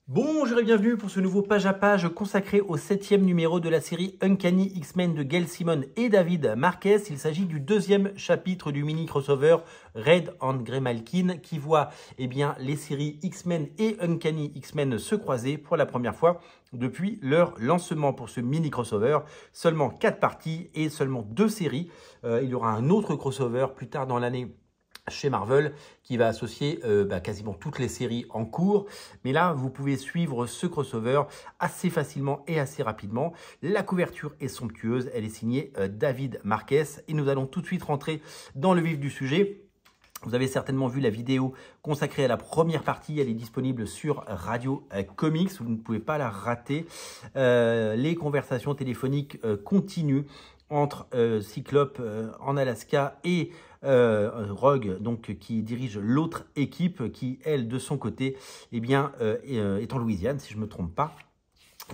Bonjour et bienvenue pour ce nouveau page à page consacré au 7e numéro de la série Uncanny X-Men de Gail Simone et David Marquez. Il s'agit du deuxième chapitre du mini-crossover Red and Grey Malkin qui voit les séries X-Men et Uncanny X-Men se croiser pour la première fois depuis leur lancement pour ce mini-crossover. Seulement 4 parties et seulement 2 séries. Il y aura un autre crossover plus tard dans l'année chez Marvel, qui va associer quasiment toutes les séries en cours. Mais là, vous pouvez suivre ce crossover assez facilement et assez rapidement. La couverture est somptueuse, elle est signée David Marquez. Et nous allons tout de suite rentrer dans le vif du sujet. Vous avez certainement vu la vidéo consacrée à la première partie, elle est disponible sur Radio Comics, vous ne pouvez pas la rater. Les conversations téléphoniques continuent entre Cyclope en Alaska et Rogue, donc qui dirige l'autre équipe, qui elle de son côté est en Louisiane, si je ne me trompe pas.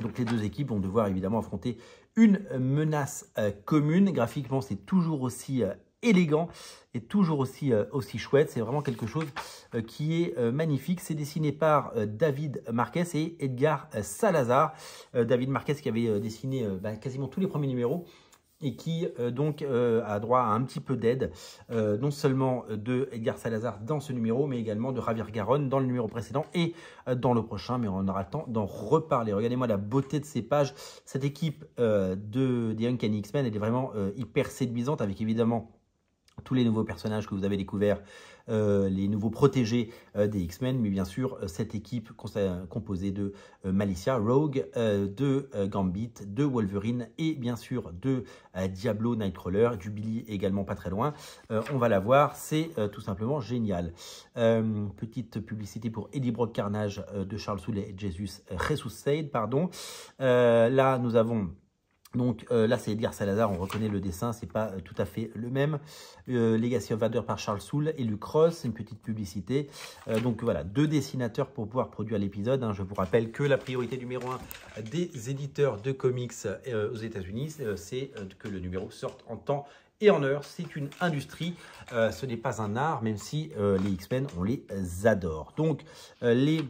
Donc les deux équipes vont devoir évidemment affronter une menace commune. Graphiquement, c'est toujours aussi élégant et toujours aussi chouette. C'est vraiment quelque chose qui est magnifique. C'est dessiné par David Marquez et Edgar Salazar. David Marquez qui avait dessiné quasiment tous les premiers numéros et qui a droit à un petit peu d'aide, non seulement de Edgar Salazar dans ce numéro, mais également de Javier Garrón dans le numéro précédent et dans le prochain, mais on aura le temps d'en reparler. Regardez-moi la beauté de ces pages. Cette équipe des Uncanny X-Men, elle est vraiment hyper séduisante, avec évidemment tous les nouveaux personnages que vous avez découverts, les nouveaux protégés des X-Men, mais bien sûr cette équipe composée de Malicia, Rogue, de Gambit, de Wolverine et bien sûr de Diablo, Nightcrawler, Jubilee également pas très loin. On va la voir, c'est tout simplement génial. Petite publicité pour Eddie Brock Carnage de Charles Soule et Jesus Sade, pardon. Là nous avons... Donc là, c'est Edgar Salazar, on reconnaît le dessin, c'est pas tout à fait le même. Legacy of Vader par Charles Soule et Luke Ross, une petite publicité. Donc voilà, 2 dessinateurs pour pouvoir produire l'épisode. Je vous rappelle que la priorité numéro 1 des éditeurs de comics aux États-Unis, c'est que le numéro sorte en temps et en heure. C'est une industrie, ce n'est pas un art, même si les X-Men, on les adore. Donc les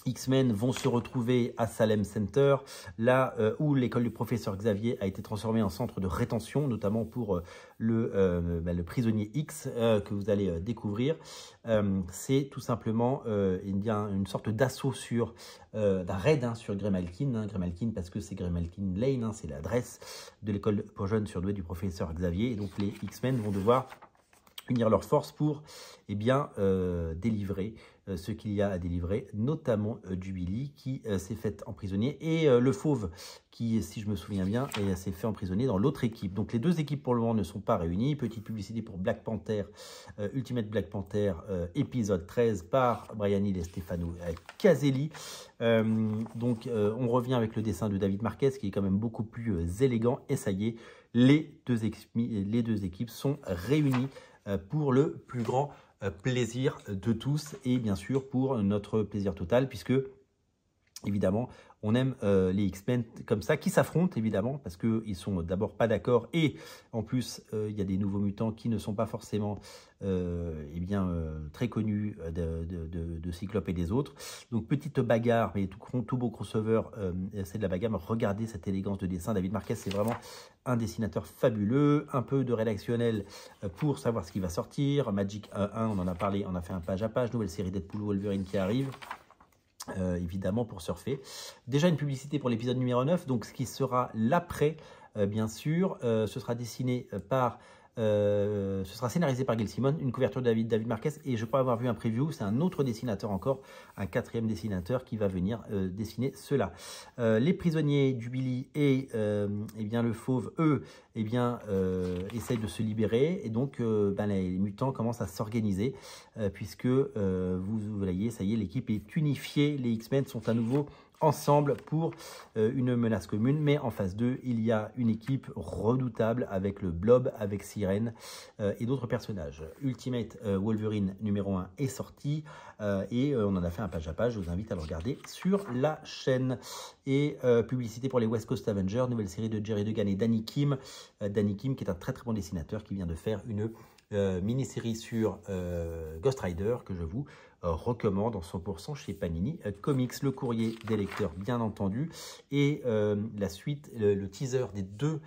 X-Men vont se retrouver à Salem Center, là où l'école du professeur Xavier a été transformée en centre de rétention, notamment pour le prisonnier X que vous allez découvrir. C'est tout simplement une sorte d'assaut sur, d'un raid sur Grey Malkin, Grey Malkin parce que c'est Grey Malkin Lane, c'est l'adresse de l'école pour jeunes surdoués du professeur Xavier. Et donc les X-Men vont devoir unir leurs forces pour délivrer ce qu'il y a à délivrer, notamment Jubilee qui s'est fait emprisonner et le Fauve qui, si je me souviens bien, s'est fait emprisonner dans l'autre équipe. Donc les 2 équipes pour le moment ne sont pas réunies. Petite publicité pour Black Panther, Ultimate Black Panther, épisode 13 par Brian Hill et Stefano Caselli. On revient avec le dessin de David Marquez qui est quand même beaucoup plus élégant et ça y est, les deux équipes sont réunies pour le plus grand plaisir de tous et bien sûr pour notre plaisir total puisque évidemment on aime les X-Men comme ça, qui s'affrontent évidemment, parce qu'ils sont d'abord pas d'accord, et en plus il y a des nouveaux mutants qui ne sont pas forcément très connus de Cyclope et des autres. Donc petite bagarre, mais tout beau crossover, c'est de la bagarre, mais regardez cette élégance de dessin. David Marquez, c'est vraiment un dessinateur fabuleux, un peu de rédactionnel pour savoir ce qui va sortir. Magic 1, on en a parlé, on a fait un page à page, nouvelle série Deadpool Wolverine qui arrive. Évidemment pour surfer. Déjà une publicité pour l'épisode numéro 9, donc ce qui sera l'après, bien sûr. Ce sera dessiné par... ce sera scénarisé par Gail Simone, une couverture de David Marquez, et je crois avoir vu un preview, c'est un autre dessinateur encore, un 4e dessinateur qui va venir dessiner cela. Les prisonniers Jubilee et le Fauve, eux, essayent de se libérer, et donc les mutants commencent à s'organiser, puisque vous voyez, ça y est, l'équipe est unifiée, les X-Men sont à nouveau ensemble pour une menace commune, mais en phase 2, il y a une équipe redoutable avec le Blob, avec Sirène et d'autres personnages. Ultimate Wolverine numéro 1 est sorti et on en a fait un page à page, je vous invite à le regarder sur la chaîne. Et publicité pour les West Coast Avengers, nouvelle série de Jerry Duggan et Danny Kim. Danny Kim qui est un très très bon dessinateur qui vient de faire une mini-série sur Ghost Rider que je vous recommande en 100% chez Panini Comics. Le courrier des lecteurs, bien entendu, et la suite, le teaser des deux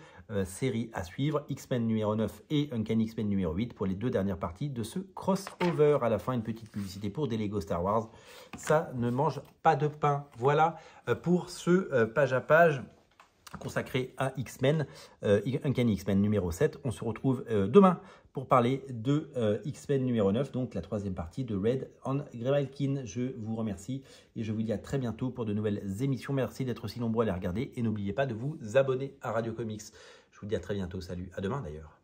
séries à suivre, X-Men numéro 9 et Uncanny X-Men numéro 8 pour les deux dernières parties de ce crossover. À la fin, une petite publicité pour des Lego Star Wars. Ça ne mange pas de pain. Voilà pour ce page à page consacré à X-Men, Uncanny X-Men numéro 7. On se retrouve demain pour parler de X-Men numéro 9, donc la troisième partie de Red on Grey Malkin. Je vous remercie et je vous dis à très bientôt pour de nouvelles émissions. Merci d'être aussi nombreux à les regarder et n'oubliez pas de vous abonner à Radio Comics. Je vous dis à très bientôt. Salut, à demain d'ailleurs.